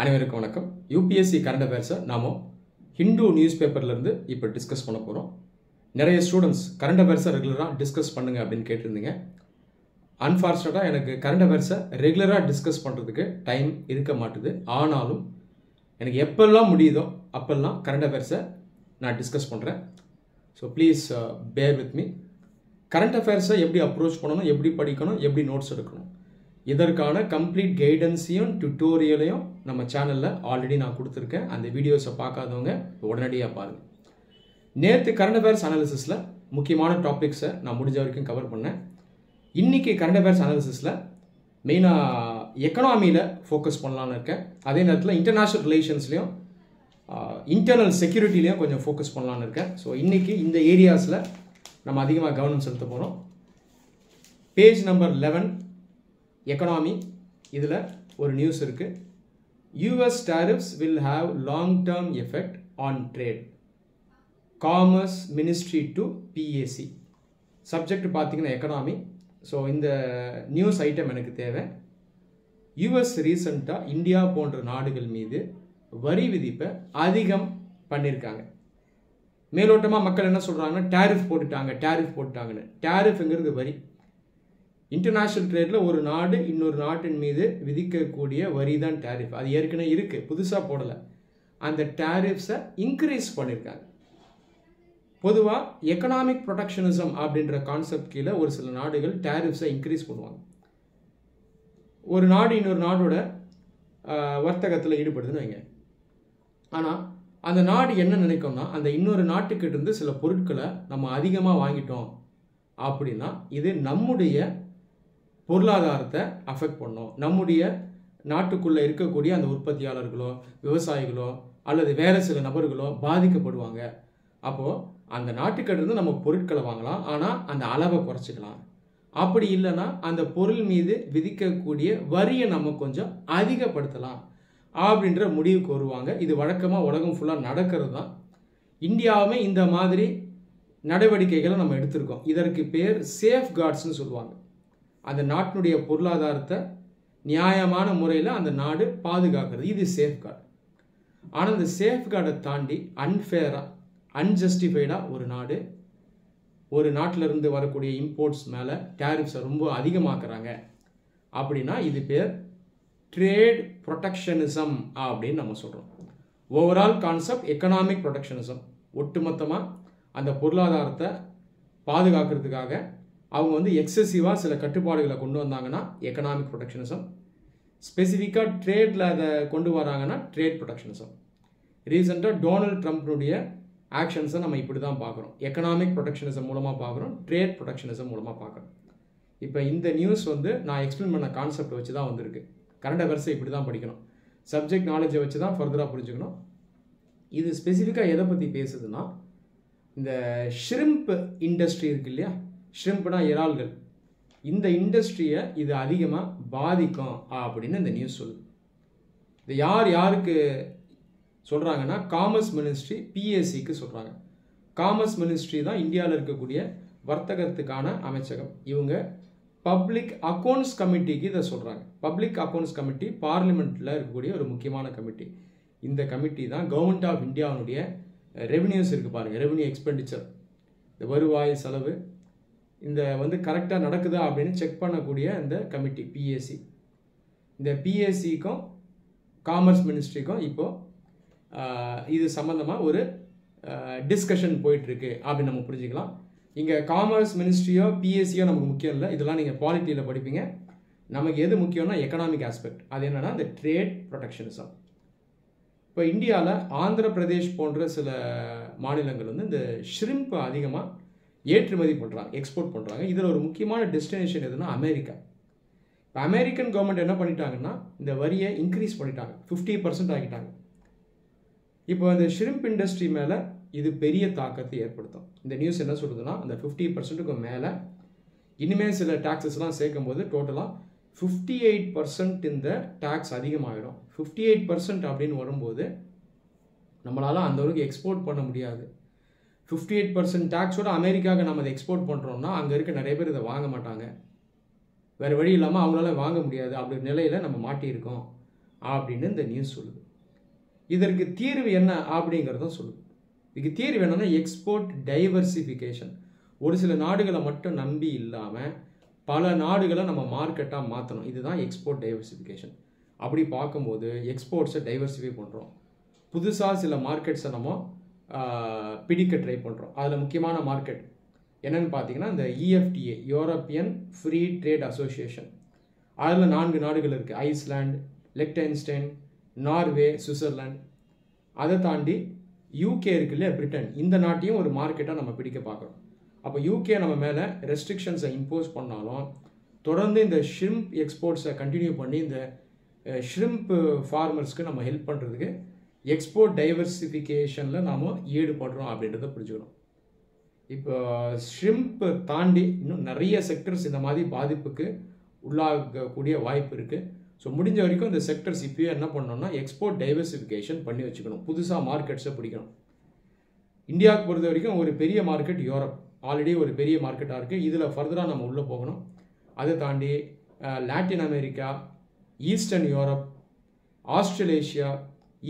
அனைவருக்கும் வணக்கம். UPSC current அஃபேர்ஸை நாம ஹிந்து நியூஸ் பேப்பர்லேருந்து இப்போ டிஸ்கஸ் பண்ண போகிறோம். நிறைய ஸ்டூடெண்ட்ஸ் கரண்ட் அஃபேர்ஸை ரெகுலராக டிஸ்கஸ் பண்ணுங்க அப்படின்னு கேட்டிருந்தீங்க. அன்ஃபார்ச்சுனேட்டாக எனக்கு கரண்ட் அஃபேர்ஸை ரெகுலராக டிஸ்கஸ் பண்ணுறதுக்கு டைம் இருக்க மாட்டுது. ஆனாலும் எனக்கு எப்பெல்லாம் முடியுதோ அப்பெல்லாம் கரண்ட் அஃபேர்ஸை நான் டிஸ்கஸ் பண்ணுறேன். So please bear with me. Current அஃபேர்ஸை எப்படி அப்ரோச் பண்ணணும், எப்படி படிக்கணும், எப்படி நோட்ஸ் எடுக்கணும், இதற்கான கம்ப்ளீட் கைடன்ஸையும் டியூட்டோரியலையும் நம்ம சேனலில் ஆல்ரெடி நான் கொடுத்துருக்கேன். அந்த வீடியோஸை பார்க்காதவங்க உடனடியாக பாருங்கள். நேற்று கரண்ட் அஃபேர்ஸ் அனாலிசிஸில் முக்கியமான டாபிக்ஸை நான் முடிஞ்ச வரைக்கும் கவர் பண்ணேன். இன்றைக்கி கரண்ட் அஃபேர்ஸ் அனாலிசிஸில் மெயினாக எக்கனாமியில் ஃபோக்கஸ் பண்ணலான்னு இருக்கேன். அதே நேரத்தில் இன்டர்நேஷ்னல் ரிலேஷன்ஸ்லையும் இன்டர்னல் செக்யூரிட்டிலையும் கொஞ்சம் ஃபோக்கஸ் பண்ணலான்னு இருக்கேன். ஸோ இன்றைக்கி இந்த ஏரியாஸில் நம்ம அதிகமாக கவனம் செலுத்த போகிறோம். பேஜ் நம்பர் 11 எக்கனாமி, இதில் ஒரு நியூஸ் இருக்குது. US tariffs will have long-term effect on trade. Commerce Ministry to PAC. Subject பார்த்தீங்கன்னா எக்கனாமி. ஸோ இந்த நியூஸ் ஐட்டம் எனக்கு தேவை. US ரீசண்டாக இந்தியா போன்ற நாடுகள் மீது வரி விதிப்பை அதிகம் பண்ணியிருக்காங்க. மேலோட்டமாக மக்கள் என்ன சொல்கிறாங்கன்னா டேரிஃப் போட்டுட்டாங்கன்னு. டேரிஃப்ங்கிறது வரி. இன்டர்நேஷ்னல் ட்ரேடில் ஒரு நாடு இன்னொரு நாட்டின் மீது விதிக்கக்கூடிய வரி தான் டேரிஃப். அது ஏற்கனவே இருக்குது, புதுசாக போடலை. அந்த டேரிஃப்ஸை இன்க்ரீஸ் பண்ணியிருக்காங்க. பொதுவாக எக்கனாமிக் ப்ரொடெக்ஷனிசம் அப்படின்ற கான்செப்ட் கீழே ஒரு சில நாடுகள் டேரிஃப்ஸை இன்க்ரீஸ் பண்ணுவாங்க. ஒரு நாடு இன்னொரு நாடோட வர்த்தகத்தில் ஈடுபடுதுன்னு வைங்க. ஆனால் அந்த நாடு என்ன நினைக்கும்னா, அந்த இன்னொரு நாட்டுக்கிட்ட இருந்து சில பொருட்களை நம்ம அதிகமாக வாங்கிட்டோம் அப்படின்னா இது நம்முடைய பொருளாதாரத்தை அஃபெக்ட் பண்ணும். நம்முடைய நாட்டுக்குள்ளே இருக்கக்கூடிய அந்த உற்பத்தியாளர்களோ விவசாயிகளோ அல்லது வேறு சில நபர்களோ பாதிக்கப்படுவாங்க. அப்போது அந்த நாட்டுக்கிட்டேருந்து நம்ம பொருட்களை வாங்கலாம், ஆனால் அந்த அளவை குறைச்சிக்கலாம். அப்படி இல்லைன்னா அந்த பொருள் மீது விதிக்கக்கூடிய வரியை நம்ம கொஞ்சம் அதிகப்படுத்தலாம் அப்படின்ற முடிவுக்கு வருவாங்க. இது வழக்கமாக உலகம் ஃபுல்லாக நடக்கிறது தான். இந்தியாவுமே இந்த மாதிரி நடவடிக்கைகளை நம்ம எடுத்திருக்கோம். இதற்கு பேர் சேஃப்கார்ட்ஸ்னு சொல்லுவாங்க. அந்த நாட்டினுடைய பொருளாதாரத்தை நியாயமான முறையில் அந்த நாடு பாதுகாக்கிறது, இது சேஃப்கார்டு. ஆனால் இந்த சேஃப்கார்டை தாண்டி அன்ஃபேராக அன்ஜஸ்டிஃபைடாக ஒரு நாட்டிலிருந்து வரக்கூடிய இம்போர்ட்ஸ் மேலே டேரிஃப்ஸை ரொம்ப அதிகமாக்குறாங்க அப்படின்னா இது பேர் ட்ரேட் ப்ரொடெக்ஷனிசம் அப்படின்னு நம்ம சொல்கிறோம். Overall concept economic protectionism. ஒட்டுமொத்தமாக அந்த பொருளாதாரத்தை பாதுகாக்கிறதுக்காக அவங்க எக்ஸசிவாக சில கட்டுப்பாடுகளை கொண்டு வந்தாங்கன்னா எக்கனாமிக் ப்ரொடெக்ஷனிசம். ஸ்பெசிஃபிக்காக ட்ரேடில் அதை கொண்டு வராங்கன்னா ட்ரேட் ப்ரொடெக்ஷனிசம். ரீசெண்டாக டொனால்ட் ட்ரம்ப்னுடைய ஆக்ஷன்ஸை நம்ம இப்படி தான் பார்க்குறோம். எக்கனாமிக் ப்ரொடெக்ஷனிசம் மூலமாக பார்க்குறோம், ட்ரேட் ப்ரொடெக்ஷனிசம் மூலமாக பார்க்குறோம். இப்போ இந்த நியூஸ் நான் எக்ஸ்பிளைன் பண்ண கான்செப்ட் வச்சு தான் வந்திருக்கு. கரண்ட் அஃபேர்ஸை இப்படி தான் படிக்கணும். சப்ஜெக்ட் நாலேஜை வச்சு தான் ஃபர்தராக புரிஞ்சுக்கணும். இது ஸ்பெசிஃபிக்காக எதை பற்றி பேசுதுன்னா, இந்த ஷ்ரிம்ப் இண்டஸ்ட்ரி இருக்கு இல்லையா, ஷ்ரிம்ப்னா இறால்கள், இந்த இண்டஸ்ட்ரியை இது அதிகமாக பாதிக்கும் அப்படின்னு இந்த நியூஸ் சொல்லுது. இது யாருக்கு சொல்கிறாங்கன்னா காமர்ஸ் மினிஸ்ட்ரி PACக்கு சொல்கிறாங்க. காமர்ஸ் மினிஸ்ட்ரி தான் இந்தியாவில் இருக்கக்கூடிய வர்த்தகத்துக்கான அமைச்சகம். இவங்க பப்ளிக் அக்கௌண்ட்ஸ் கமிட்டிக்கு இதை சொல்கிறாங்க. பப்ளிக் அக்கௌண்ட்ஸ் கமிட்டி பார்லிமெண்ட்டில் இருக்கக்கூடிய ஒரு முக்கியமான கமிட்டி. இந்த கமிட்டி தான் கவர்மெண்ட் ஆஃப் இந்தியாவுடைய ரெவென்யூஸ் இருக்குது பாருங்கள், ரெவென்யூ எக்ஸ்பெண்டிச்சர், இந்த வருவாய் செலவு, இந்த கரெக்டாக நடக்குதா அப்படின்னு செக் பண்ணக்கூடிய இந்த கமிட்டி PAC. இந்த PACக்கும் காமர்ஸ் மினிஸ்ட்ரிக்கும் இப்போது இது சம்மந்தமாக ஒரு டிஸ்கஷன் போயிட்டுருக்கு அப்படின்னு நம்ம புரிஞ்சுக்கலாம். இங்கே காமர்ஸ் மினிஸ்ட்ரியோ PACயோ நமக்கு முக்கியம் இல்லை. இதெல்லாம் நீங்கள் பாலிட்டியில் படிப்பீங்க. நமக்கு எது முக்கியம்னா எக்கனாமிக் ஆஸ்பெக்ட். அது என்னென்னா இந்த ட்ரேட் ப்ரொடெக்ஷனிசம். இப்போ இந்தியாவில் ஆந்திர பிரதேஷ் போன்ற சில மாநிலங்கள் இந்த ஷ்ரிம்ப் அதிகமாக ஏற்றுமதி பண்ணுறாங்க, எக்ஸ்போர்ட் பண்ணுறாங்க. இதில் ஒரு முக்கியமான டெஸ்டினேஷன் எதுனா அமெரிக்கா. இப்போ அமெரிக்கன் கவர்மெண்ட் என்ன பண்ணிட்டாங்கன்னா இந்த வரியை இன்க்ரீஸ் பண்ணிட்டாங்க, 50% ஆகிட்டாங்க. இப்போ அந்த ஷ்ரிம்ப் இண்டஸ்ட்ரி மேலே இது பெரிய தாக்கத்தை ஏற்படுத்தும். இந்த நியூஸ் என்ன சொல்லுதுன்னா, அந்த 50%க்கு மேலே இனிமேல் சில டாக்ஸஸ்லாம் சேர்க்கும் போது டோட்டலாக 58% இந்த டேக்ஸ் அதிகமாகிடும். 58% அப்படின்னு வரும்போது நம்மளால் அந்த அளவுக்கு எக்ஸ்போர்ட் பண்ண முடியாது. 58% டேக்ஸோட அமெரிக்காவுக்கு நம்ம அதை எக்ஸ்போர்ட் பண்ணுறோம்னா அங்கே இருக்க நிறைய பேர் இதை வாங்க மாட்டாங்க. வேறு வழி இல்லாமல் அவங்களால வாங்க முடியாது. அப்படி நிலையில் நம்ம மாட்டியிருக்கோம் அப்படின்னு இந்த நியூஸ் சொல்லுது. இதற்கு தீர்வு என்ன அப்படிங்கிறதும் சொல்லுது. இதுக்கு தீர்வு என்னன்னா எக்ஸ்போர்ட் டைவர்சிஃபிகேஷன். ஒரு சில நாடுகளை மட்டும் நம்பி இல்லாமல் பல நாடுகளை நம்ம மார்க்கெட்டாக மாற்றணும். இதுதான் எக்ஸ்போர்ட் டைவர்சிஃபிகேஷன். அப்படி பார்க்கும்போது எக்ஸ்போர்ட்ஸை டைவர்சிஃபை பண்ணுறோம். புதுசாக சில மார்க்கெட்ஸை நம்ம பிடிக்க ட்ரை பண்ணுறோம். அதில் முக்கியமான மார்க்கெட் என்னென்னு பார்த்தீங்கன்னா இந்த EFTA, European free trade association. அதில் 4 நாடுகள் இருக்குது. ஐஸ்லாண்ட், லிechtenstein, நார்வே, சுவிட்சர்லாந்து. அதை தாண்டி UK இருக்கு இல்லையா, பிரிட்டன். இந்த நாட்டையும் ஒரு மார்க்கெட்டாக நம்ம பிடிக்க பார்க்குறோம். அப்போ UK நம்ம மேலே ரெஸ்ட்ரிக்ஷன்ஸை இம்போஸ் பண்ணாலும் தொடர்ந்து இந்த ஷ்ரிம்ப் எக்ஸ்போர்ட்ஸை கண்டினியூ பண்ணி இந்த ஷ்ரிம்ப் ஃபார்மர்ஸ்க்கு நம்ம ஹெல்ப் பண்ணுறதுக்கு எக்ஸ்போர்ட் டைவர்சிஃபிகேஷனில் நாம் ஈடுபடுறோம் அப்படின்றத புரிஞ்சுக்கணும். இப்போ ஷ்ரிம்ப் தாண்டி இன்னும் நிறைய செக்டர்ஸ் இந்த மாதிரி பாதிப்புக்கு உள்ளாகக்கூடிய வாய்ப்பு இருக்குது. ஸோ முடிஞ்ச வரைக்கும் இந்த செக்டர்ஸ் இப்போயே என்ன பண்ணணும்னா எக்ஸ்போர்ட் டைவர்சிஃபிகேஷன் பண்ணி வச்சுக்கணும். புதுசாக மார்க்கெட்ஸை பிடிக்கணும். இந்தியாவுக்கு பொறுத்த வரைக்கும் ஒரு பெரிய மார்க்கெட் யூரோப் ஆல்ரெடி ஒரு பெரிய மார்க்கெட்டாக இருக்குது. இதில் ஃபர்தராக நம்ம உள்ளே போகணும். அதை தாண்டி Latin America, eastern Europe, Australasia,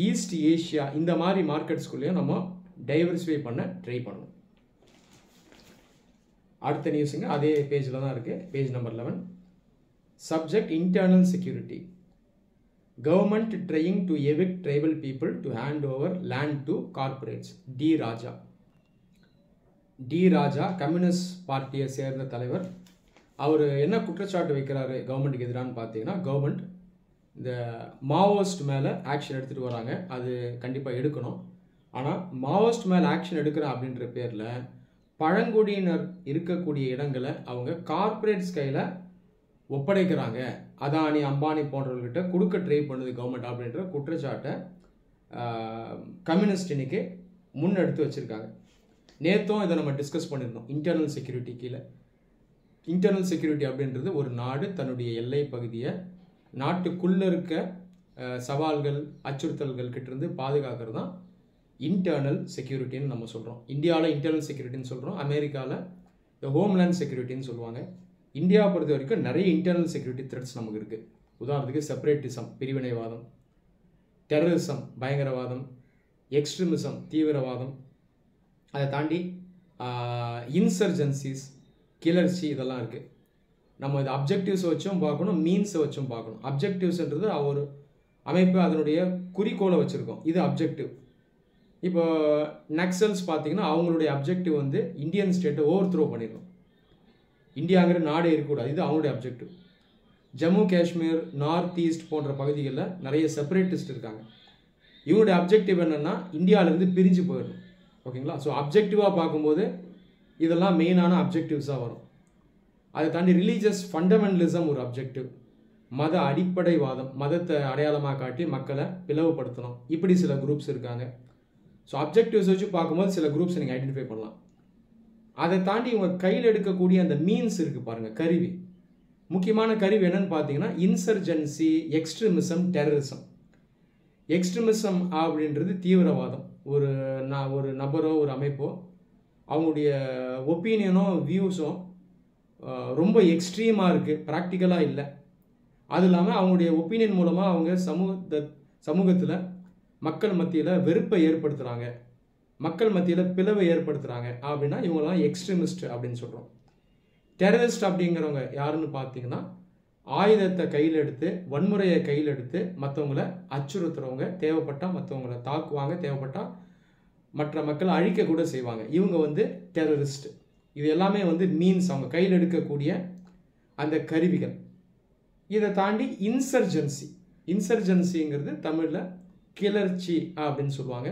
east Asia, இந்த மாதிரி மார்க்கெட்ஸ்குள்ளேயும் நம்ம டைவர்சிஃபை பண்ண ட்ரை பண்ணணும். அடுத்த நியூஸுங்க அதே பேஜில் தான் இருக்குது. Page number 11. Subject internal security. Government trying to evict tribal people to hand over land to corporates. T Raja communist பார்ட்டியை சேர்ந்த தலைவர். அவர் என்ன குற்றச்சாட்டு வைக்கிறாரு கவர்மெண்ட்டுக்கு எதிரான்னு பார்த்தீங்கன்னா, கவர்மெண்ட் இந்த மாவோயிஸ்ட் மேலே ஆக்ஷன் எடுத்துகிட்டு வராங்க. அது கண்டிப்பாக எடுக்கணும். ஆனால் மாவோயிஸ்ட் மேலே ஆக்ஷன் எடுக்கிறேன் அப்படின்ற பேரில் பழங்குடியினர் இருக்கக்கூடிய இடங்களை அவங்க கார்ப்பரேட்ஸ் கையில் ஒப்படைக்கிறாங்க. அதானி, அம்பானி போன்றவர்கிட்ட கொடுக்க ட்ரை பண்ணுது கவர்மெண்ட் அப்படின்ற குற்றச்சாட்டை கம்யூனிஸ்ட் இன்னைக்கு முன்னெடுத்து வச்சுருக்காங்க. நேற்றும் இதை நம்ம டிஸ்கஸ் பண்ணியிருந்தோம். இன்டர்னல் செக்யூரிட்டி கீழே. இன்டர்னல் செக்யூரிட்டி அப்படின்றது ஒரு நாடு தன்னுடைய எல்லை பகுதியை நாட்டுக்குள்ளே இருக்க சவால்கள், அச்சுறுத்தல்கள் கிட்டேருந்து பாதுகாக்கிறது தான் இன்டர்னல் செக்யூரிட்டின்னு நம்ம சொல்கிறோம். இந்தியாவில் இன்டர்னல் செக்யூரிட்டின்னு சொல்கிறோம். அமெரிக்காவில் இந்த ஹோம்லேண்ட் செக்யூரிட்டின்னு சொல்லுவாங்க. இந்தியாவை பொறுத்த வரைக்கும் நிறைய இன்டர்னல் செக்யூரிட்டி த்ரெட்ஸ் நமக்கு இருக்குது. உதாரணத்துக்கு செப்பரேட்டிசம், பிரிவினைவாதம், டெரரிசம், பயங்கரவாதம், எக்ஸ்ட்ரீமிசம், தீவிரவாதம், அதை தாண்டி இன்சர்ஜென்சிஸ், கிளர்ச்சி, இதெல்லாம் இருக்குது. நம்ம இது அப்ஜெக்டிவ்ஸை வச்சும் பார்க்கணும், மீன்ஸை வச்சும் பார்க்கணும். அப்ஜெக்டிவ்ஸ்ன்றது ஒரு அமைப்பு அதனுடைய குறிக்கோளை வச்சுருக்கோம். இது அப்ஜெக்டிவ். இப்போ நக்சல்ஸ் பார்த்தீங்கன்னா அவங்களுடைய அப்ஜெக்டிவ் வந்து இந்தியன் ஸ்டேட்டை ஓவர் த்ரோ பண்ணிடணும். இந்தியாங்கிற நாடே இருக்கக்கூடாது. இது அவங்களுடைய objective. Jammu Kashmir, north east போன்ற பகுதிகளில் நிறைய செப்பரேட்டிஸ்ட் இருக்காங்க. இவங்களுடைய அப்ஜெக்டிவ் என்னென்னா இந்தியாவிலேருந்து பிரிஞ்சு போயிடணும். ஓகேங்களா? ஸோ அப்ஜெக்டிவாக பார்க்கும்போது இதெல்லாம் மெயினான அப்ஜெக்டிவ்ஸாக வரும். அதை தாண்டி ரிலீஜியஸ் ஃபண்டமெண்டலிசம் ஒரு அப்ஜெக்டிவ். மத அடிப்படைவாதம், மதத்தை அடையாளமாக காட்டி மக்களை பிளவுபடுத்தணும். இப்படி சில குரூப்ஸ் இருக்காங்க. ஸோ அப்ஜெக்டிவ்ஸ் வச்சு பார்க்கும்போது சில குரூப்ஸ் நீங்கள் ஐடென்டிஃபை பண்ணலாம். அதை தாண்டி இவங்க கையில் எடுக்கக்கூடிய அந்த மீன்ஸ் இருக்குது பாருங்கள், கருவி. முக்கியமான கருவி என்னன்னு பார்த்தீங்கன்னா இன்சர்ஜென்சி, எக்ஸ்ட்ரீமிசம், டெரரிசம். எக்ஸ்ட்ரீமிசம் அப்படின்றது தீவிரவாதம். ஒரு நபரோ ஒரு அமைப்போ அவங்களுடைய ஒப்பீனியனோ வியூஸோ ரொம்ப எக்ஸ்ட்ரீமாக இருக்குது, ப்ராக்டிக்கலாக இல்லை. அது இல்லாமல் அவங்களுடைய ஒப்பீனியன் மூலமாக அவங்க சமூகத்தில் மக்கள் மத்தியில் வெறுப்பை ஏற்படுத்துகிறாங்க, மக்கள் மத்தியில் பிளவை ஏற்படுத்துகிறாங்க அப்படின்னா இவங்கெல்லாம் எக்ஸ்ட்ரீமிஸ்ட் அப்படின்னு சொல்கிறோம். டெரரிஸ்ட் அப்படிங்கிறவங்க யாருன்னு பார்த்தீங்கன்னா ஆயுதத்தை கையில் எடுத்து, வன்முறையை கையில் எடுத்து மற்றவங்களை அச்சுறுத்துறவங்க, தேவைப்பட்டால் மற்றவங்களை தாக்குவாங்க, தேவைப்பட்டால் மற்ற மக்களை அழிக்க கூட செய்வாங்க. இவங்க வந்து டெரரிஸ்ட். இது எல்லாமே வந்து மீன்ஸ், அவங்க கையில் எடுக்கக்கூடிய அந்த கருவிகள். இதை தாண்டி இன்சர்ஜென்சி. இன்சர்ஜென்சிங்கிறது தமிழில் கிளர்ச்சி அப்படின்னு சொல்லுவாங்க.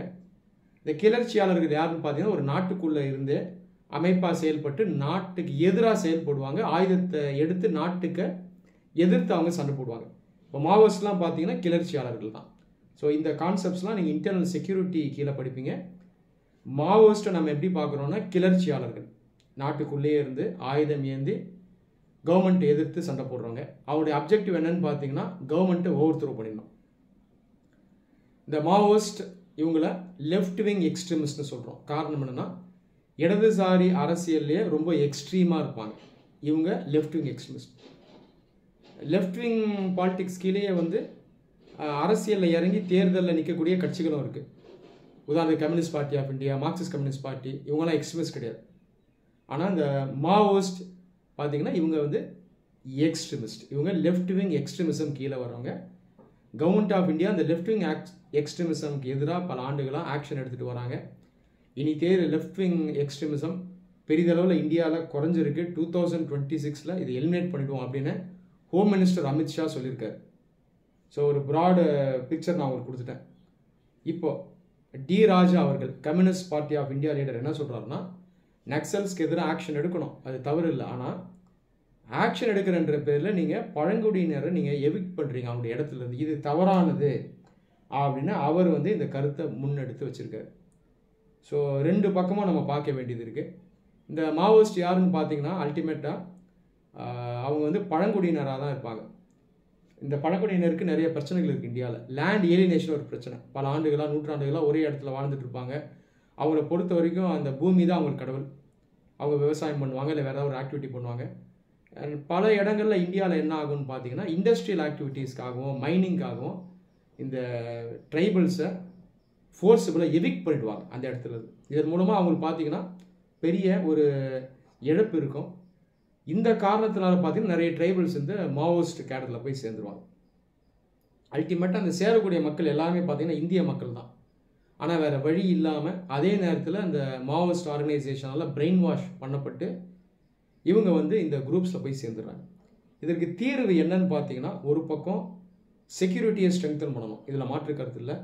இந்த கிளர்ச்சியாளர்கள் யாருன்னு பார்த்தீங்கன்னா ஒரு நாட்டுக்குள்ளே இருந்து அமைப்பாக செயல்பட்டு நாட்டுக்கு எதிராக செயல்படுவாங்க. ஆயுதத்தை எடுத்து நாட்டுக்கு எதிர்த்து அவங்க சண்டை போடுவாங்க. இப்போ மாவோயிஸ்ட்லாம் பார்த்தீங்கன்னா கிளர்ச்சியாளர்கள் தான். ஸோ இந்த கான்செப்ட்ஸ்லாம் நீங்கள் இன்டர்னல் செக்யூரிட்டி கீழே படிப்பீங்க. மாவோயிஸ்ட்டை நம்ம எப்படி பார்க்குறோன்னா கிளர்ச்சியாளர்கள், நாட்டுக்குள்ளேயே இருந்து ஆயுதம் ஏந்தி கவர்மெண்ட்டை எதிர்த்து சண்டை போடுறவங்க. அவருடைய அப்ஜெக்டிவ் என்னன்னு பார்த்தீங்கன்னா கவர்மெண்ட்டை ஓவர் த்ரோ பண்ணிடணும். இந்த மாவோயிஸ்ட் இவங்கள லெஃப்ட் விங் எக்ஸ்ட்ரீமிஸ்ட்னு சொல்கிறோம். காரணம் என்னென்னா இடதுசாரி அரசியல்லையே ரொம்ப எக்ஸ்ட்ரீமாக இருப்பாங்க. இவங்க left wing extremist. Left wing politics கீழே வந்து அரசியலில் இறங்கி தேர்தலில் நிற்கக்கூடிய கட்சிகளும் இருக்குது. உதாரணத்துக்கு communist party of India, Marxist communist party, இவங்கெல்லாம் எக்ஸ்ட்ரீமிஸ்ட் கிடையாது. ஆனால் இந்த மாவோயிஸ்ட் பார்த்திங்கன்னா இவங்க வந்து எக்ஸ்ட்ரீமிஸ்ட். இவங்க லெஃப்ட் விங் எக்ஸ்ட்ரீமிசம் கீழே வரவங்க. கவர்மெண்ட் ஆஃப் இந்தியா அந்த லெஃப்ட் விங் எக்ஸ்ட்ரீமிசம்க்கு எதிராக பல ஆண்டுகளாக ஆக்ஷன் எடுத்துகிட்டு வராங்க. இனி லெஃப்ட் விங் எக்ஸ்ட்ரீமிசம் பெரிதளவில் இந்தியாவில் குறைஞ்சிருக்கு. 2026 இது எலிமினேட் பண்ணிடுவோம் அப்படின்னு ஹோம் மினிஸ்டர் அமித்ஷா சொல்லியிருக்காரு. ஸோ ஒரு ப்ராடு பிக்சர் நான் உங்களுக்கு கொடுத்துட்டேன். இப்போது டி ராஜா அவர்கள் communist party of India leader என்ன சொல்கிறாருன்னா, நக்சல்ஸ்க்கு எதிராக ஆக்ஷன் எடுக்கணும், அது தவறு இல்லை. ஆனால் ஆக்ஷன் எடுக்கிறன்ற பேரில் நீங்கள் பழங்குடியினரை நீங்கள் எவிக்ட் பண்ணுறீங்க அவங்களுடைய இடத்துலேருந்து, இது தவறானது அப்படின்னு அவர் வந்து இந்த கருத்தை முன்னெடுத்து வச்சுருக்காரு. ஸோ ரெண்டு பக்கமும் நம்ம பார்க்க வேண்டியது இருக்குது. இந்த மாவோயிஸ்ட் யாருன்னு பார்த்தீங்கன்னா அல்டிமேட்டாக அவங்க வந்து பழங்குடியினராக தான் இருப்பாங்க. இந்த பழங்குடியினருக்கு நிறைய பிரச்சனைகள் இருக்குது இந்தியாவில். லேண்ட் ஏலினேஷன் ஒரு பிரச்சனை. பல ஆண்டுகளாக நூற்றாண்டுகளாக ஒரே இடத்துல வாழ்ந்துட்டு இருப்பாங்க. அவங்கள பொறுத்த வரைக்கும் அந்த பூமி தான் அவங்களுக்கு கடவுள். அவங்க விவசாயம் பண்ணுவாங்க, இல்லை வேறு ஏதாவது ஒரு ஆக்டிவிட்டி பண்ணுவாங்க. பல இடங்களில் இந்தியாவில் என்ன ஆகும்னு பார்த்தீங்கன்னா இண்டஸ்ட்ரியல் ஆக்டிவிட்டீஸ்க்காகவும் மைனிங்காகவும் இந்த ட்ரைபல்ஸை ஃபோர்ஸபிளாக எவிக்ட் பண்ணிடுவாங்க அந்த இடத்துல. இதன் மூலமாக அவங்களுக்கு பார்த்தீங்கன்னா பெரிய ஒரு இழப்பு இருக்கும். இந்த காரணத்தினால பார்த்தீங்கன்னா நிறைய ட்ரைபல்ஸ் வந்து மாவோயிஸ்ட் கேடரில் போய் சேர்ந்துருவாங்க. அல்டிமேட்டாக அந்த சேரக்கூடிய மக்கள் எல்லாருமே பார்த்தீங்கன்னா இந்திய மக்கள் தான். ஆனால் வேறு வழி இல்லாமல் அதே நேரத்தில் அந்த மாவோயிஸ்ட் ஆர்கனைசேஷனால் பிரெயின் வாஷ் பண்ணப்பட்டு இவங்க வந்து இந்த குரூப்ஸில் போய் சேர்ந்துடுறாங்க. இதற்கு தீர்வு என்னன்னு பார்த்தீங்கன்னா, ஒரு பக்கம் செக்யூரிட்டியை ஸ்ட்ரெங்தன் பண்ணணும், இதில் மாற்று கருத்து இல்லை.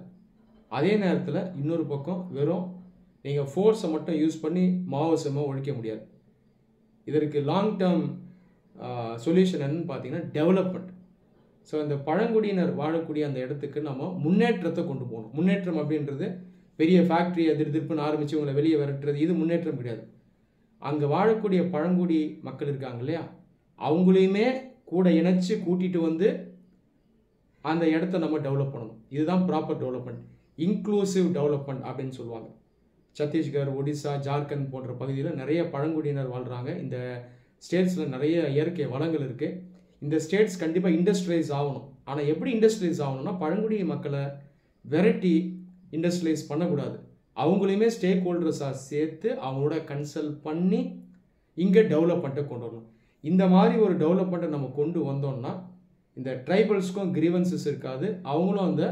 அதே நேரத்தில் இன்னொரு பக்கம் வெறும் நீங்கள் ஃபோர்ஸை மட்டும் யூஸ் பண்ணி மாவோயிசமை ஒழிக்க முடியாது. இதற்கு லாங் டேர்ம் சொல்யூஷன் என்னன்னு பார்த்தீங்கன்னா டெவலப்மெண்ட். ஸோ இந்த பழங்குடியினர் வாழக்கூடிய அந்த இடத்துக்கு நம்ம முன்னேற்றத்தை கொண்டு போகணும். முன்னேற்றம் அப்படின்றது பெரிய ஃபேக்ட்ரி திருப்புன்னு ஆரம்பித்து உங்களை வெளியே விரட்டுறது, இது முன்னேற்றம் கிடையாது. அங்கே வாழக்கூடிய பழங்குடி மக்கள் இருக்காங்க இல்லையா, அவங்களையுமே கூட இணைச்சி கூட்டிகிட்டு வந்து அந்த இடத்த நம்ம டெவலப் பண்ணணும். இதுதான் ப்ராப்பர் டெவலப்மெண்ட், இன்க்ளூசிவ் டெவலப்மெண்ட் அப்படின்னு சொல்லுவாங்க. சத்தீஸ்கர், ஒடிசா, ஜார்க்கண்ட் போன்ற பகுதியில் நிறைய பழங்குடியினர் வாழ்கிறாங்க. இந்த ஸ்டேட்ஸில் நிறைய இயற்கை வளங்கள் இருக்குது. இந்த ஸ்டேட்ஸ் கண்டிப்பாக இண்டஸ்ட்ரியலைஸ் ஆகணும். ஆனால் எப்படி இண்டஸ்ட்ரியலைஸ் ஆகணும்னா பழங்குடி மக்களை வெரைட்டி இண்டஸ்ட்ரியலைஸ் பண்ணக்கூடாது. அவங்களையுமே ஸ்டேக் ஹோல்டர்ஸாக சேர்த்து அவங்களோட கன்சல்ட் பண்ணி இங்கே டெவலப்மெண்ட்டை கொண்டு வரணும். இந்த மாதிரி ஒரு டெவலப்மெண்ட்டை நம்ம கொண்டு வந்தோம்னா இந்த ட்ரைபல்ஸ்க்கும் கிரீவன்சஸ் இருக்காது, அவங்களும் அந்த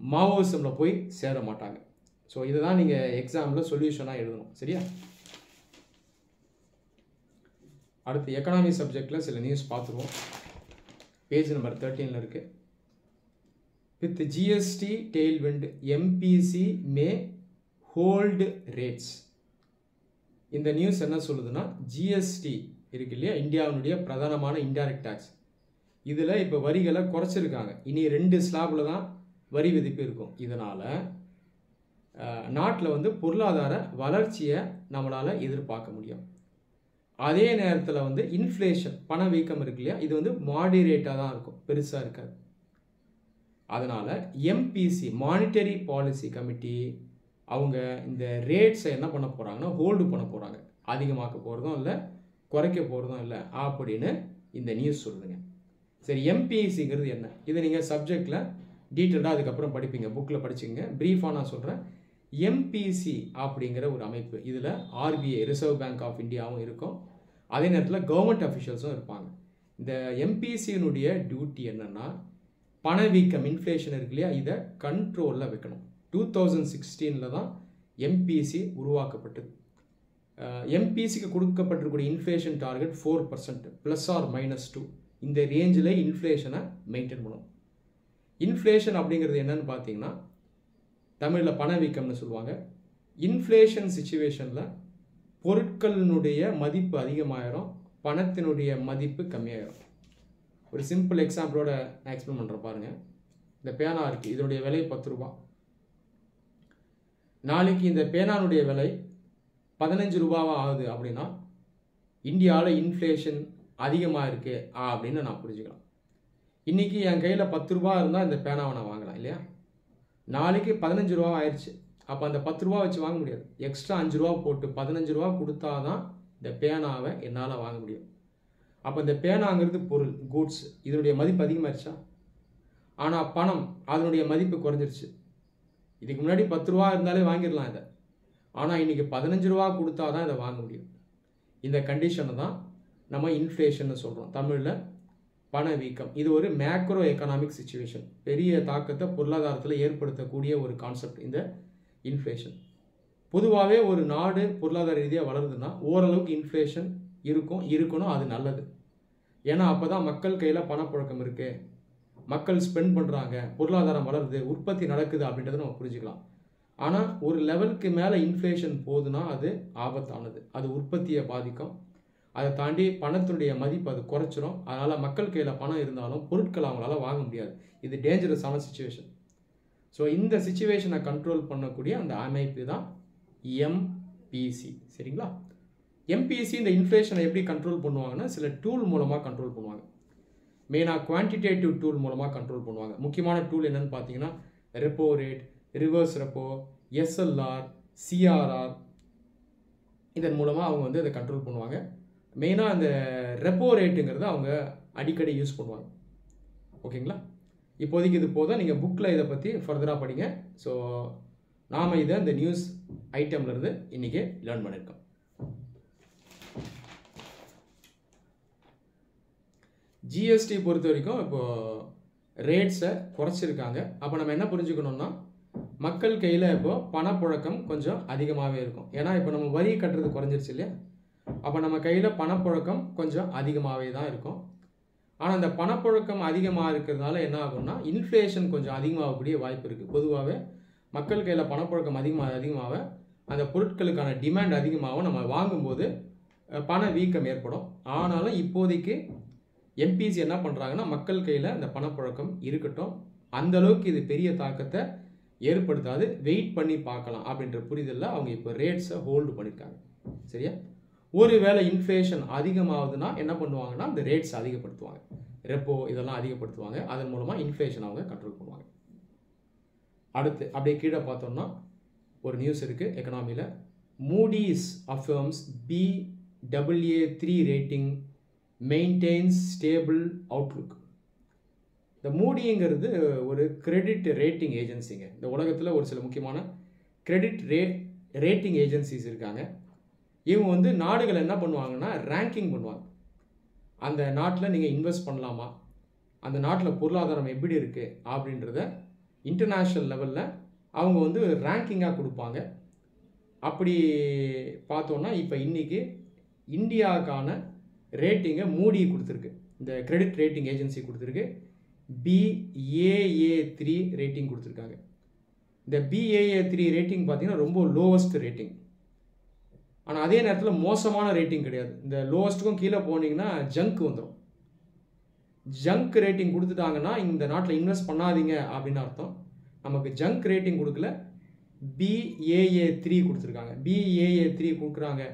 மாவோயிசமில் போய் சேர மாட்டாங்க. ஸோ இதை தான் நீங்கள் எக்ஸாமில் சொல்யூஷனாக எழுதணும். சரியா? அடுத்து எக்கனாமி சப்ஜெக்டில் சில நியூஸ் பார்த்துருவோம். பேஜ் நம்பர் 13 இருக்குது. With GST tailwind MPC may hold rates. இந்த நியூஸ் என்ன சொல்லுதுன்னா, ஜிஎஸ்டி இருக்கு இல்லையா, இந்தியாவினுடைய பிரதானமான இன்டைரக்ட் டேக்ஸ், இதில் இப்போ வரிகளை குறைச்சிருக்காங்க. இனி 2 ஸ்லாபில் தான் வரி விதிப்பு இருக்கும். இதனால் நாட்டில் வந்து பொருளாதார வளர்ச்சியை நம்மளால் எதிர்பார்க்க முடியும். அதே நேரத்தில் வந்து இன்ஃப்ளேஷன் பணவீக்கம் இருக்கு இல்லையா, இது வந்து மாடிரேட்டாக தான் இருக்கும், பெருசாக இருக்காது. அதனால் எம்பிசி மானிட்டரி பாலிசி கமிட்டி அவங்க இந்த ரேட்ஸை என்ன பண்ண போகிறாங்கன்னா ஹோல்டு பண்ண போகிறாங்க. அதிகமாக்க போகிறதும் இல்லை, குறைக்க போகிறதும் இல்லை அப்படின்னு இந்த நியூஸ் சொல்லுதுங்க. சரி, எம்பிசிங்கிறது என்ன? இதை நீங்கள் சப்ஜெக்டில் டீட்டெயில்டாக அதுக்கப்புறம் படிப்பீங்க, புக்கில் படிச்சுங்க. ப்ரீஃபாக நான் சொல்கிறேன். எம்பிசி அப்படிங்கிற ஒரு அமைப்பு, இதில் ஆர்பிஐ ரிசர்வ் பேங்க் ஆஃப் இந்தியாவும் இருக்கும், அதே நேரத்தில் கவர்மெண்ட் அஃபிஷியல்ஸும் இருப்பாங்க. இந்த எம்பிசியினுடைய டியூட்டி என்னென்னா பணவீக்கம் இன்ஃப்ளேஷன் இருக்கு இல்லையா, இதை கண்ட்ரோலில் வைக்கணும். 2016 தான் எம்பிசி உருவாக்கப்பட்டது. எம்பிசிக்கு கொடுக்கப்பட்டிருக்கூடிய இன்ஃப்ளேஷன் டார்கெட் 4% +or -2 இந்த ரேஞ்சில் இன்ஃப்ளேஷனை மெயின்டைன் பண்ணும். இன்ஃப்ளேஷன் அப்படிங்கிறது என்னன்னு பார்த்தீங்கன்னா தமிழில் பணவீக்கம்னு சொல்லுவாங்க. இன்ஃப்ளேஷன் சிச்சுவேஷனில் பொருட்களினுடைய மதிப்பு அதிகமாயிரும், பணத்தினுடைய மதிப்பு கம்மியாயிரும். ஒரு சிம்பிள் எக்ஸாம்பிளோட நான் எக்ஸ்பிளைன் பண்ணுறேன் பாருங்கள். இந்த பேனா இருக்குது, இதனுடைய விலை 10 ரூபா. நாளைக்கு இந்த பேனானுடைய விலை 15 ரூபாவாக ஆகுது அப்படின்னா இந்தியாவில் இன்ஃப்ளேஷன் அதிகமாக இருக்குது அப்படின்னு நான் புரிஞ்சுக்கலாம். இன்றைக்கி என் கையில் 10 ரூபா இருந்தால் இந்த பேனாவை நான் வாங்கலாம் இல்லையா. நாளைக்கு 15 ரூபா ஆயிடுச்சு, அப்போ அந்த 10 ரூபா வச்சு வாங்க முடியாது. எக்ஸ்ட்ரா 5 ரூபா போட்டு 15 ரூபா கொடுத்தா தான் இந்த பேனாவை என்னால் வாங்க முடியும். அப்போ இந்த பேனாங்கிறது பொருள், கூட்ஸ், இதனுடைய மதிப்பு அதிகமாகிடுச்சா? ஆனால் பணம் அதனுடைய மதிப்பு குறைஞ்சிருச்சு. இதுக்கு முன்னாடி 10 ரூபா இருந்தாலே வாங்கிடலாம் இதை, ஆனால் இன்றைக்கி 15 ரூபா கொடுத்தா தான் இதை வாங்க முடியும். இந்த கண்டிஷனை தான் நம்ம இன்ஃப்ளேஷன் சொல்கிறோம், தமிழில் பணவீக்கம். இது ஒரு மேக்ரோ எக்கனாமிக் சிச்சுவேஷன், பெரிய தாக்கத்தை பொருளாதாரத்தில் ஏற்படுத்தக்கூடிய ஒரு கான்செப்ட் இந்த இன்ஃப்ளேஷன். பொதுவாகவே ஒரு நாடு பொருளாதார ரீதியாக வளருதுன்னா ஓரளவுக்கு இன்ஃப்ளேஷன் இருக்கணும், அது நல்லது. ஏன்னா அப்போ தான் மக்கள் கையில் பணப்புழக்கம் இருக்குது, மக்கள் ஸ்பெண்ட் பண்ணுறாங்க, பொருளாதாரம் வளருது, உற்பத்தி நடக்குது அப்படின்றத நம்ம புரிஞ்சுக்கலாம். ஆனால் ஒரு லெவலுக்கு மேலே இன்ஃப்ளேஷன் போகுதுன்னா அது ஆபத்தானது, அது உற்பத்தியை பாதிக்கும். அதை தாண்டி பணத்தினுடைய மதிப்பு அது குறைச்சிரும். அதனால் மக்கள் கையில் பணம் இருந்தாலும் பொருட்கள் அவங்களால வாங்க முடியாது. இது டேஞ்சரஸான சிச்சுவேஷன். ஸோ இந்த சிச்சுவேஷனை கண்ட்ரோல் பண்ணக்கூடிய அந்த அமைப்பு தான் எம்பிசி. சரிங்களா? எம்பிசி இந்த இன்ஃப்ளேஷனை எப்படி கண்ட்ரோல் பண்ணுவாங்கன்னா சில டூல் மூலமாக கண்ட்ரோல் பண்ணுவாங்க. மெயினாக குவான்டிடேட்டிவ் டூல் மூலமாக கண்ட்ரோல் பண்ணுவாங்க. முக்கியமான டூல் என்னென்னு பார்த்தீங்கன்னா repo rate, reverse repo, SLR, CRR. இதன் மூலமாக அவங்க வந்து அதை கண்ட்ரோல் பண்ணுவாங்க. மெயினாக அந்த ரெப்போ ரேட்டுங்கிறத அவங்க அடிக்கடி யூஸ் பண்ணுவாங்க. ஓகேங்களா? இப்போதைக்கு இது போதும், நீங்கள் புக்கில் இதை பற்றி ஃபர்தராக படிங்க. ஸோ நாம் இதை இந்த நியூஸ் ஐட்டம்லேருந்து இன்றைக்கி லேர்ன் பண்ணியிருக்கோம். ஜிஎஸ்டி பொறுத்த வரைக்கும் இப்போது ரேட்ஸை குறைச்சிருக்காங்க. அப்போ நம்ம என்ன புரிஞ்சுக்கணுன்னா மக்கள் கையில் இப்போது பணப்புழக்கம் கொஞ்சம் அதிகமாகவே இருக்கும். ஏன்னா இப்போ நம்ம வரி கட்டுறது குறைஞ்சிருச்சு இல்லையா? அப்போ நம்ம கையில் பணப்புழக்கம் கொஞ்சம் அதிகமாகவே தான் இருக்கும். ஆனால் அந்த பணப்புழக்கம் அதிகமாக இருக்கிறதுனால என்ன ஆகும்னா இன்ஃப்ளேஷன் கொஞ்சம் அதிகமாகக்கூடிய வாய்ப்பு இருக்குது. பொதுவாகவே மக்கள் கையில் பணப்புழக்கம் அதிகமாக அந்த பொருட்களுக்கான டிமாண்ட் அதிகமாகவும் நம்ம வாங்கும்போது பண வீக்கம் ஏற்படும். ஆனாலும் இப்போதைக்கு எம்பிசி என்ன பண்ணுறாங்கன்னா மக்கள் கையில் அந்த பணப்புழக்கம் இருக்கட்டும், அந்தளவுக்கு இது பெரிய தாக்கத்தை ஏற்படுத்தாது, வெயிட் பண்ணி பார்க்கலாம் அப்படின்ற புரிதலில் அவங்க இப்போ ரேட்ஸை ஹோல்டு பண்ணியிருக்காங்க. சரியா? ஒருவேளை இன்ஃப்ளேஷன் அதிகமாகுதுன்னா என்ன பண்ணுவாங்கன்னா அந்த ரேட்ஸ் அதிகப்படுத்துவாங்க, ரெப்போ இதெல்லாம் அதிகப்படுத்துவாங்க. அதன் மூலமாக இன்ஃப்ளேஷன் அவங்க கண்ட்ரோல் பண்ணுவாங்க. அடுத்து அப்படியே கீழே பார்த்தோம்னா ஒரு நியூஸ் இருக்குது எக்கனாமியில். Moody's affirms Baa3 rating maintains stable outlook. இந்த மூடிங்கிறது ஒரு கிரெடிட் ரேட்டிங் ஏஜென்சிங்க. இந்த உலகத்தில் ஒரு சில முக்கியமான கிரெடிட் ரேட்டிங் ஏஜென்சிஸ் இருக்காங்க. இவங்க வந்து நாடுகள் என்ன பண்ணுவாங்கன்னா ரேங்கிங் பண்ணுவாங்க. அந்த நாட்டில் நீங்கள் இன்வெஸ்ட் பண்ணலாமா, அந்த நாட்டில் பொருளாதாரம் எப்படி இருக்குது அப்படின்றத இன்டர்நேஷ்னல் லெவலில் அவங்க வந்து ரேங்கிங்காக கொடுப்பாங்க. அப்படி பார்த்தோன்னா இப்போ இன்றைக்கி இந்தியாவுக்கான ரேட்டிங்கை மூடி கொடுத்துருக்கு, இந்த கிரெடிட் ரேட்டிங் ஏஜென்சி கொடுத்துருக்கு. Baa3 ரேட்டிங் கொடுத்துருக்காங்க. இந்த Baa3 ரேட்டிங் பார்த்தீங்கன்னா ரொம்ப லோவஸ்ட் ரேட்டிங். ஆனால் அதே நேரத்தில் மோசமான ரேட்டிங் கிடையாது. இந்த லோவஸ்ட்டுக்கும் கீழே போனீங்கன்னா ஜங்க் வந்துடும். ஜங்க் ரேட்டிங் கொடுத்துட்டாங்கன்னா இந்த நாட்டில் இன்வெஸ்ட் பண்ணாதீங்க அப்படின்னு அர்த்தம். நமக்கு ஜங்க் ரேட்டிங் கொடுக்கல, Baa3 கொடுத்துருக்காங்க. Baa3 கொடுக்குறாங்க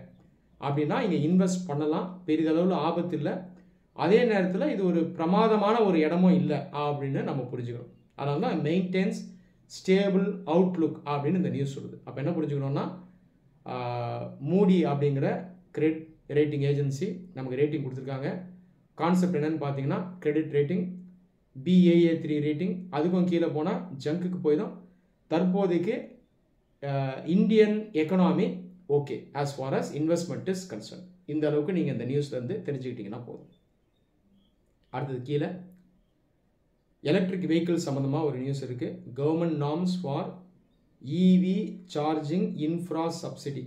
அப்படின்னா இங்கே இன்வெஸ்ட் பண்ணலாம், பெரிதளவில் ஆபத்து இல்லை. அதே நேரத்தில் இது ஒரு பிரமாதமான ஒரு இடமும் இல்லை அப்படின்னு நம்ம புரிஞ்சுக்கணும். அதனால தான் மெயின்டைன்ஸ் ஸ்டேபிள் அவுட்லுக் அப்படின்னு இந்த நியூஸ் சொல்லுது. அப்போ என்ன புரிஞ்சுக்கணும்னா மூடி அப்படிங்கிற கிரெடிட் ரேட்டிங் ஏஜென்சி நமக்கு ரேட்டிங் கொடுத்துருக்காங்க. கான்செப்ட் என்னன்னு பார்த்தீங்கன்னா கிரெடிட் ரேட்டிங், Baa3 ரேட்டிங், அதுக்கும் கீழே போனால் ஜங்குக்கு போயிடும். தற்போதைக்கு Indian economy okay as for us investment is concern. இந்த அளவுக்கு நீங்கள் இந்த நியூஸ்லேருந்து தெரிஞ்சுக்கிட்டீங்கன்னா போதும். அடுத்தது கீழே எலக்ட்ரிக் வெஹிக்கிள் சம்மந்தமாக ஒரு நியூஸ் இருக்குது. Government norms for EV charging infra subsidy.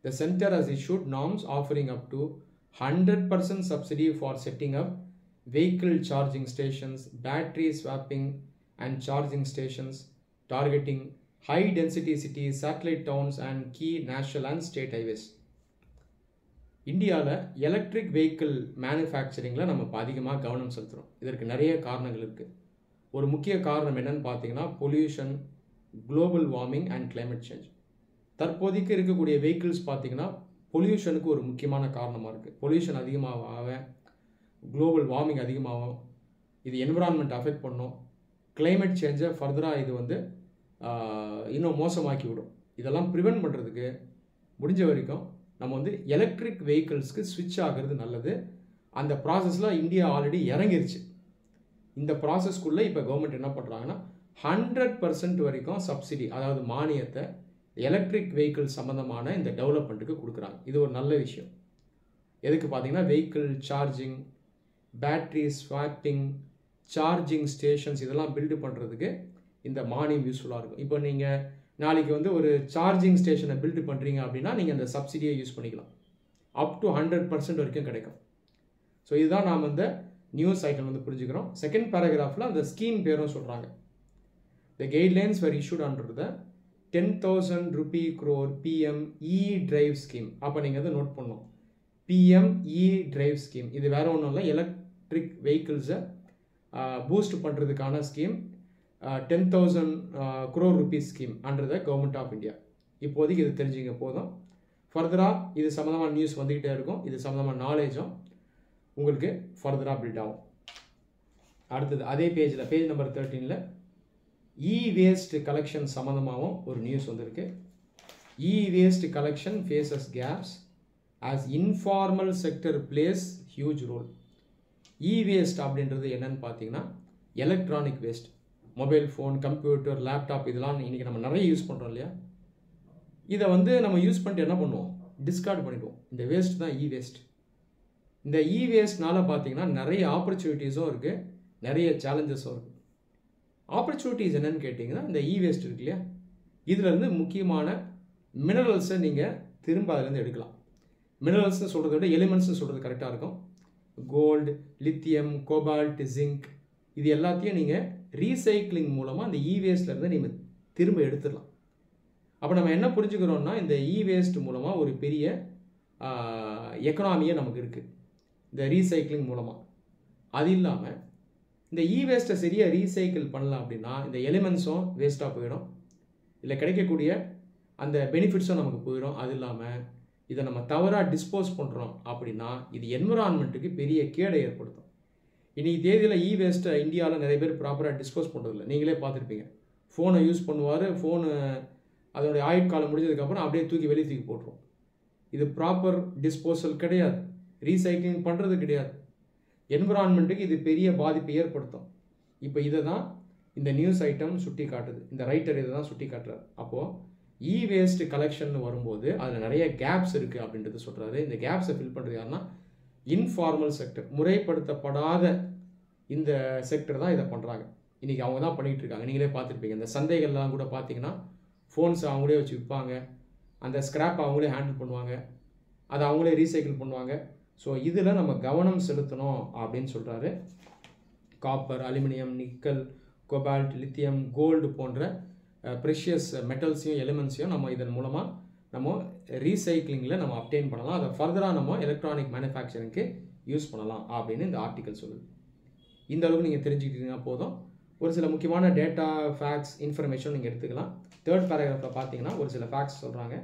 The center has issued norms offering up to 100% subsidy for setting up vehicle charging stations, battery swapping and charging stations, targeting high density cities, satellite towns and key national and state highways. இந்தியாவில் electric vehicle மேனுஃபேக்சரிங்கில் நம்ம அதிகமாக கவனம் செலுத்துகிறோம். இதற்கு நிறைய காரணங்கள் இருக்குது. ஒரு முக்கிய காரணம் என்னன்னு பார்த்தீங்கன்னா pollution, global warming and climate change. தற்போதைக்கு இருக்கக்கூடிய வெஹிக்கிள்ஸ் பார்த்திங்கன்னா பொல்யூஷனுக்கு ஒரு முக்கியமான காரணமாக இருக்குது. பொல்யூஷன் அதிகமாக குளோபல் வார்மிங் அதிகமாகும், இது என்விரான்மெண்ட் அஃபெக்ட் பண்ணும், கிளைமேட் சேஞ்சை ஃபர்தராக இது வந்து இன்னும் மோசமாக்கி விடும். இதெல்லாம் ப்ரிவென்ட் பண்ணுறதுக்கு முடிஞ்ச வரைக்கும் நம்ம வந்து எலக்ட்ரிக் வெஹிக்கிள்ஸ்க்கு ஸ்விட்ச் ஆகிறது நல்லது. அந்த ப்ராசஸில் இந்தியா ஆல்ரெடி இறங்கிருச்சு. இந்த ப்ராசஸ்க்குள்ளே இப்போ கவர்மெண்ட் என்ன பண்ணுறாங்கன்னா 100% வரைக்கும் சப்சிடி, அதாவது மானியத்தை எலக்ட்ரிக் வெஹிக்கிள் சம்மந்தமான இந்த டெவலப்மெண்ட்டுக்கு கொடுக்குறாங்க. இது ஒரு நல்ல விஷயம். எதுக்கு பார்த்தீங்கன்னா vehicle charging, battery swapping, charging stations இதெல்லாம் பில்டு பண்ணுறதுக்கு இந்த மானியம் யூஸ்ஃபுல்லாக இருக்கும். இப்போ நீங்கள் நாளைக்கு வந்து ஒரு சார்ஜிங் ஸ்டேஷனை பில்டு பண்ணுறீங்க அப்படின்னா நீங்கள் அந்த சப்சிடியை யூஸ் பண்ணிக்கலாம். அப் டு 100% வரைக்கும் கிடைக்கும். ஸோ இதுதான் நாம் இந்த நியூஸ் ஐட்டம் வந்து புரிஞ்சுக்கிறோம். செகண்ட் பேராகிராஃபில் அந்த ஸ்கீம் பேரும் சொல்கிறாங்க. The guidelines were issued under the 10,000 rupee crore PM E-Drive scheme. அப்போ நீங்கள் வந்து நோட் பண்ணணும். PM E-Drive scheme. இது வேற ஒன்றும் இல்லை, எலக்ட்ரிக் வெஹிக்கிள்ஸை பூஸ்ட் பண்ணுறதுக்கான scheme. 10,000 crore rupees scheme under the government of India. இப்போதைக்கு இது தெரிஞ்சுங்க போதும். ஃபர்தராக இது சம்மந்தமான நியூஸ் வந்துக்கிட்டே இருக்கும். இது சம்மந்தமான நாலேஜும் உங்களுக்கு ஃபர்தராக பில்ட் ஆகும். அடுத்தது அதே பேஜில் பேஜ் நம்பர் 13ல் வேஸ்ட் கலெக்ஷன் சம்மந்தமாகவும் ஒரு நியூஸ் வந்திருக்கு. Waste collection faces gaps as informal sector plays huge role. Waste அப்படின்றது என்னன்னு பார்த்தீங்கன்னா electronic waste. Mobile phone, computer, laptop இதெல்லாம் இன்றைக்கி நம்ம நிறைய யூஸ் பண்ணுறோம் இல்லையா? இதை வந்து நம்ம யூஸ் பண்ணிட்டு என்ன பண்ணுவோம்? டிஸ்கார்ட் பண்ணிடுவோம். இந்த வேஸ்ட் தான் வேஸ்ட். இந்த வேஸ்ட்னால பார்த்தீங்கன்னா நிறைய ஆப்பர்ச்சுனிட்டிஸும் இருக்குது, நிறைய சேலஞ்சஸும் இருக்குது. ஆப்பர்ச்சுனிட்டிஸ் என்னன்னு கேட்டிங்கன்னா இந்த வேஸ்ட் இருக்கு இல்லையா, இதுலேருந்து முக்கியமான மினரல்ஸை நீங்கள் திரும்ப அதுலேருந்து எடுக்கலாம். மினரல்ஸ்னு சொல்கிறத விட எலிமெண்ட்ஸ்னு சொல்கிறது கரெக்டாக இருக்கும். கோல்டு, லித்தியம், கோபால்ட், ஜிங்க் இது எல்லாத்தையும் நீங்கள் ரீசைக்ளிங் மூலமாக அந்த வேஸ்ட்லேருந்து நீங்கள் திரும்ப எடுத்துடலாம். அப்போ நம்ம என்ன புரிஞ்சுக்கிறோம்னா இந்த வேஸ்ட் மூலமாக ஒரு பெரிய எக்கனாமியே நமக்கு இருக்குது இந்த ரீசைக்ளிங் மூலமாக. அது இல்லாமல் இந்த வேஸ்ட்டை சரியாக ரீசைக்கிள் பண்ணலாம் அப்படின்னா இந்த எலிமெண்ட்ஸும் வேஸ்ட்டாக போயிடும், இல்லை கிடைக்கக்கூடிய அந்த பெனிஃபிட்ஸும் நமக்கு போயிடும். அது இல்லாமல் இதை நம்ம தவறாக டிஸ்போஸ் பண்ணுறோம் அப்படின்னா இது என்விரான்மெண்ட்டுக்கு பெரிய கேடை ஏற்படுத்தும். இன்றைக்கி தேதியில் வேஸ்ட்டை இந்தியாவில் நிறைய பேர் ப்ராப்பராக டிஸ்போஸ் பண்ணுறதில்ல. நீங்களே பார்த்துருப்பீங்க, ஃபோனை யூஸ் பண்ணுவார், ஃபோனு அதோடைய ஆயுட்காலம் முடிஞ்சதுக்கப்புறம் அப்படியே வெளியே தூக்கி போட்டுரும். இது ப்ராப்பர் டிஸ்போசல் கிடையாது, ரீசைக்ளிங் பண்ணுறது கிடையாது. என்விரான்மெண்ட்டுக்கு இது பெரிய பாதிப்பை ஏற்படுத்தும். இப்போ இதை தான் இந்த நியூஸ் ஐட்டம் சுட்டி காட்டுது. இந்த ரைட்டர் இதை தான் சுட்டி காட்டுறாரு. அப்போது வேஸ்ட் கலெக்ஷன் வரும்போது அதில் நிறைய கேப்ஸ் இருக்குது அப்படின்றது சொல்கிறாரு. இந்த கேப்ஸை ஃபில் பண்ணுறது யாருன்னா இன்ஃபார்மல் செக்டர், முறைப்படுத்தப்படாத இந்த செக்டர் தான் இதை பண்ணுறாங்க. இன்றைக்கி அவங்க தான் பண்ணிகிட்டு இருக்காங்க. நீங்களே பார்த்துருப்பீங்க, இந்த சந்தைகள்லாம் கூட பார்த்தீங்கன்னா ஃபோன்ஸ் அவங்களே வச்சு விற்பாங்க, அந்த ஸ்க்ராப் அவங்களே ஹேண்டில் பண்ணுவாங்க, அதை அவங்களே ரீசைக்கிள் பண்ணுவாங்க. ஸோ இதில் நம்ம கவனம் செலுத்தணும் அப்படின்னு சொல்கிறாரு. Copper, aluminium, nickel, cobalt, lithium, gold போன்ற ப்ரெஷியஸ் மெட்டல்ஸையும் எலிமெண்ட்ஸையும் நம்ம இதன் மூலமாக நம்ம ரீசைக்ளிங்கில் நம்ம அப்டெயின் பண்ணலாம். அதை ஃபர்தராக நம்ம எலக்ட்ரானிக் மேனுஃபேக்சரிங்க்கு யூஸ் பண்ணலாம் அப்படின்னு இந்த ஆர்டிக்கல் சொல்லுது. இந்த அளவுக்கு நீங்கள் தெரிஞ்சுக்கிட்டீங்கன்னா போதும். ஒரு சில முக்கியமான டேட்டா, ஃபேக்ட்ஸ், இன்ஃபர்மேஷன் நீங்கள் எடுத்துக்கலாம். தேர்ட் பேராகிராஃபில் பார்த்தீங்கன்னா ஒரு சில ஃபேக்ட்ஸ் சொல்கிறாங்க.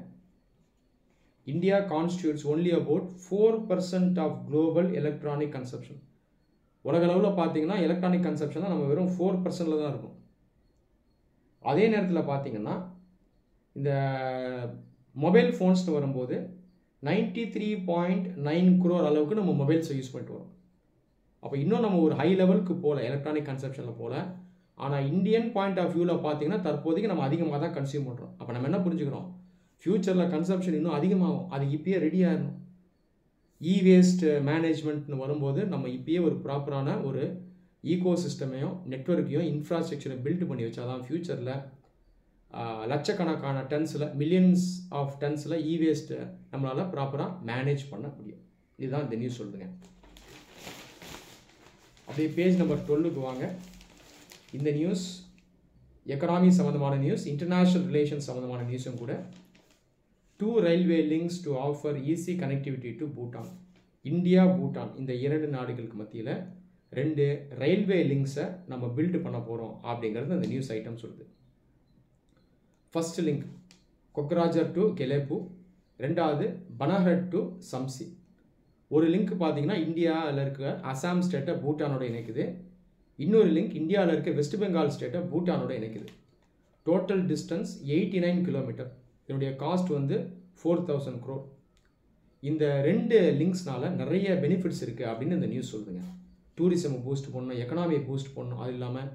India constitutes only about 4% of global electronic consumption. உலக அளவில் பார்த்தீங்கன்னா எலக்ட்ரானிக் கன்சப்ஷன் தான் நம்ம வெறும் 4% தான் இருக்கும். அதே நேரத்தில் பார்த்தீங்கன்னா இந்த மொபைல் ஃபோன்ஸ்னு வரும்போது 93.9 crore அளவுக்கு நம்ம மொபைல்ஸை யூஸ் பண்ணிட்டு வரோம். அப்போ இன்னும் நம்ம ஒரு ஹை லெவலுக்கு போகல எலக்ட்ரானிக் கன்சப்ஷனில் போகல. ஆனால் இந்தியன் பாயிண்ட் ஆஃப் வியூவில் பார்த்தீங்கன்னா தற்போதைக்கு நம்ம அதிகமாக தான் கன்சியூம் பண்ணுறோம். அப்போ நம்ம என்ன புரிஞ்சுக்கிறோம், ஃப்யூச்சரில் கன்சப்ஷன் இன்னும் அதிகமாகும். அது இப்பயே ரெடி ஆகணும். வேஸ்ட் மேனேஜ்மெண்ட்னு வரும்போது நம்ம இப்பயே ஒரு ப்ராப்பரான ஒரு ஈகோ சிஸ்டமையும் நெட்வொர்க்கையும் இன்ஃப்ராஸ்ட்ரக்சரை பில்ட் பண்ணி வச்சாதான் ஃப்யூச்சரில் லட்சக்கணக்கான டன்ஸில், மில்லியன்ஸ் ஆஃப் டன்ஸில் வேஸ்ட்டை நம்மளால் ப்ராப்பராக மேனேஜ் பண்ண முடியும். இதுதான் இந்த நியூஸ் சொல்லுதுங்க. அப்படியே பேஜ் நம்பர் 12க்கு வாங்க. இந்த நியூஸ் எக்கனாமி சம்மந்தமான நியூஸ், இன்டர்நேஷ்னல் ரிலேஷன் சம்மந்தமான நியூஸும் கூட. 2 railway links to offer easy connectivity to Bhutan. India, Bhutan இந்த 2 நாடுகளுக்கு மத்தியில் 2 ரயில்வே லிங்க்ஸை நம்ம பில்டு பண்ண போகிறோம் அப்படிங்கிறது அந்த நியூஸ் ஐட்டம் சொல்லுது. ஃபர்ஸ்ட் லிங்க் கொக்ராஜர் டு கெலேபு, ரெண்டாவது பனஹட் டு சம்சி. ஒரு லிங்க் பார்த்தீங்கன்னா இந்தியாவில் இருக்க அசாம் ஸ்டேட்டை பூட்டானோட இணைக்குது. இன்னொரு லிங்க் இந்தியாவில் இருக்க வெஸ்ட் பெங்கால் ஸ்டேட்டை பூட்டானோட இணைக்குது. Total distance 89 kilometre. இதனுடைய காஸ்ட் வந்து 4,000 crore. இந்த 2 லிங்க்ஸ்னால நிறைய பெனிஃபிட்ஸ் இருக்குது அப்படின்னு இந்த நியூஸ் சொல்லுதுங்க. டூரிசமை பூஸ்ட் பண்ணணும், எக்கனாமியை பூஸ்ட் பண்ணணும். அது இல்லாமல்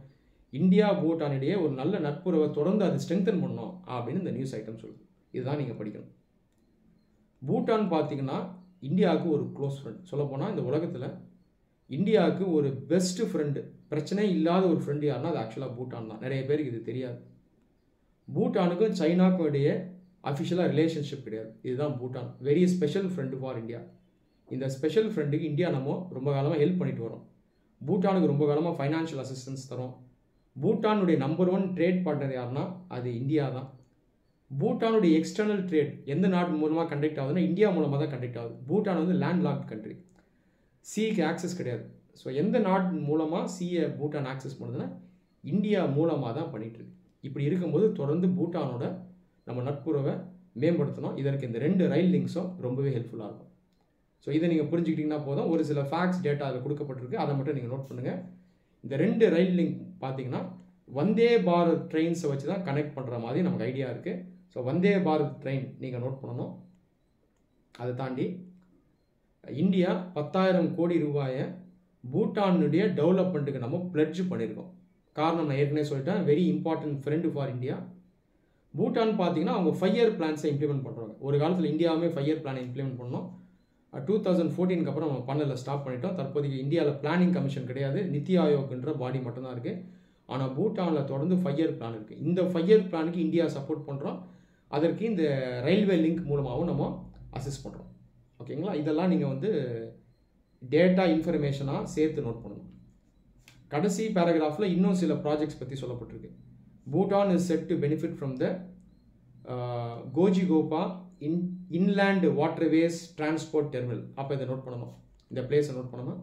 இந்தியா பூட்டான் இடையே ஒரு நல்ல நட்புறவை தொடர்ந்து அது ஸ்ட்ரெங்தன் பண்ணணும் அப்படின்னு இந்த நியூஸ் ஐட்டம் சொல்லுது. இதுதான் நீங்கள் படிக்கணும். பூட்டான் பார்த்தீங்கன்னா இந்தியாவுக்கு ஒரு க்ளோஸ் ஃப்ரெண்ட். சொல்லப்போனால் இந்த உலகத்தில் இந்தியாவுக்கு ஒரு பெஸ்ட்டு ஃப்ரெண்டு, பிரச்சனை இல்லாத ஒரு ஃப்ரெண்டு யாருன்னா அது ஆக்சுவலாக பூட்டான் தான். நிறைய பேருக்கு இது தெரியாது. பூட்டானுக்கும் சைனாக்கும் இடையே அஃபிஷியலாக ரிலேஷன்ஷிப் கிடையாது. இதுதான் Bhutan. Very special friend for India. இந்த ஸ்பெஷல் ஃப்ரெண்டுக்கு இந்தியா நம்ம ரொம்ப காலமாக ஹெல்ப் பண்ணிட்டு வரோம். பூட்டானுக்கு ரொம்ப காலமாக ஃபைனான்ஷியல் அசிஸ்டன்ஸ் தரோம். பூட்டானுடைய நம்பர் 1 ட்ரேட் பார்ட்னர் யாருன்னா அது இந்தியா தான். பூட்டானுடைய எக்ஸ்டர்னல் ட்ரேட் எந்த நாட்டு மூலமாக கண்டக்ட் ஆகுதுன்னா இந்தியா மூலமாக தான் கண்டக்ட் ஆகுது. பூட்டான் வந்து லேண்ட் லாக்ட் கண்ட்ரி, சீக்கு ஆக்சஸ் கிடையாது. ஸோ எந்த நாட்டு மூலமாக சீயை பூட்டான் ஆக்சஸ் பண்ணுதுன்னா இந்தியா மூலமாக தான் பண்ணிகிட்ருக்கு. இப்படி இருக்கும்போது தொடர்ந்து பூட்டானோட நம்ம நட்புறவை மேம்படுத்தணும். இதற்கு இந்த 2 ரயில் லிங்க்ஸும் ரொம்பவே ஹெல்ப்ஃபுல்லாக இருக்கும். ஸோ இதை நீங்கள் புரிஞ்சுக்கிட்டிங்கன்னா போதும். ஒரு சில ஃபேக்ட்ஸ் டேட்டா அதில் கொடுக்கப்பட்டிருக்கு, அதை மட்டும் நீங்கள் நோட் பண்ணுங்கள். இந்த 2 ரயில் லிங்க் பார்த்தீங்கன்னா வந்தே பாரத் ட்ரெயின்ஸை வச்சு தான் கனெக்ட் பண்ணுற மாதிரி நமக்கு ஐடியா இருக்குது. ஸோ வந்தே பாரத் ட்ரெயின் நீங்கள் நோட் பண்ணணும். அதை தாண்டி இந்தியா 10,000 கோடி ரூபாயை பூட்டானுடைய டெவலப்மெண்ட்டுக்கு நம்ம பிளட்ஜ் பண்ணியிருக்கோம். காரணம் நான் ஏற்கனவே சொல்லிட்டேன், very important friend for India. Bhutan பார்த்தீங்கன்னா அவங்க 5 இயர் பிளான்ஸை இம்ப்ளிமெண்ட் பண்ணுறாங்க. ஒரு காலத்தில் இந்தியாவுமே 5 இயர் பிளானை இம்ப்ளிமெண்ட் பண்ணோம். 2014 அப்புறம் நம்ம பண்ணல, ஸ்டாப் பண்ணிட்டோம். தற்போதைக்கு இந்தியாவில் பிளானிங் கமிஷன் கிடையாது, நித்தி ஆயோக்ன்ற பாடி மட்டும்தான் இருக்குது. ஆனால் பூட்டானில் தொடர்ந்து 5 இயர் பிளான் இருக்குது. இந்த 5 இயர் பிளானுக்கு இந்தியா சப்போர்ட் பண்ணுறோம். அதற்கு இந்த ரயில்வே லிங்க் மூலமாகவும் நம்ம அசிஸ்ட் பண்ணுறோம். ஓகேங்களா? இதெல்லாம் நீங்கள் வந்து டேட்டா இன்ஃபர்மேஷனாக சேர்த்து நோட் பண்ணணும். கடைசி பேராகிராஃபில் இன்னும் சில ப்ராஜெக்ட்ஸ் பற்றி சொல்லப்பட்டிருக்கு. Bhutan is set to benefit from the Jogighopa inland waterways transport terminal. அப்போ இதை நோட் பண்ணணும், இந்த பிளேஸை நோட் பண்ணணும்.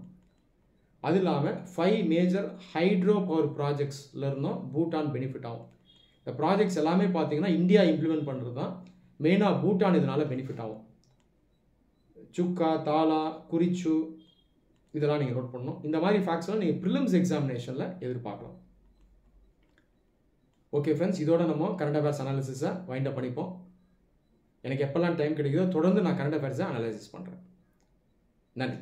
அது இல்லாமல் 5 மேஜர் ஹைட்ரோ பவர் ப்ராஜெக்ட்ஸில் இருந்தும் பூட்டான் பெனிஃபிட் ஆகும். இந்த ப்ராஜெக்ட்ஸ் எல்லாமே பார்த்தீங்கன்னா இந்தியா இம்ப்ளிமெண்ட் பண்ணுறது தான். மெயினாக பூட்டான் இதனால் பெனிஃபிட் ஆகும். சுக்கா, தாலா, குறிச்சு இதெல்லாம் நீங்கள் நோட் பண்ணணும். இந்த மாதிரி ஃபேக்ட்ஸ்லாம் நீங்கள் ப்ரிலிம்ஸ் எக்ஸாமினேஷனில் எதிர்பார்க்கலாம். ஓகே ஃப்ரெண்ட்ஸ், இதோட நம்ம கரண்ட் அஃபேர்ஸ் அனாலிசிஸை வைண்ட் அப் பண்ணிப்போம். எனக்கு எப்போல்லாம் டைம் கிடைக்குதோ தொடர்ந்து நான் கரண்ட் அஃபேர்ஸை அனலைசிஸ் பண்ணுறேன். நன்றி.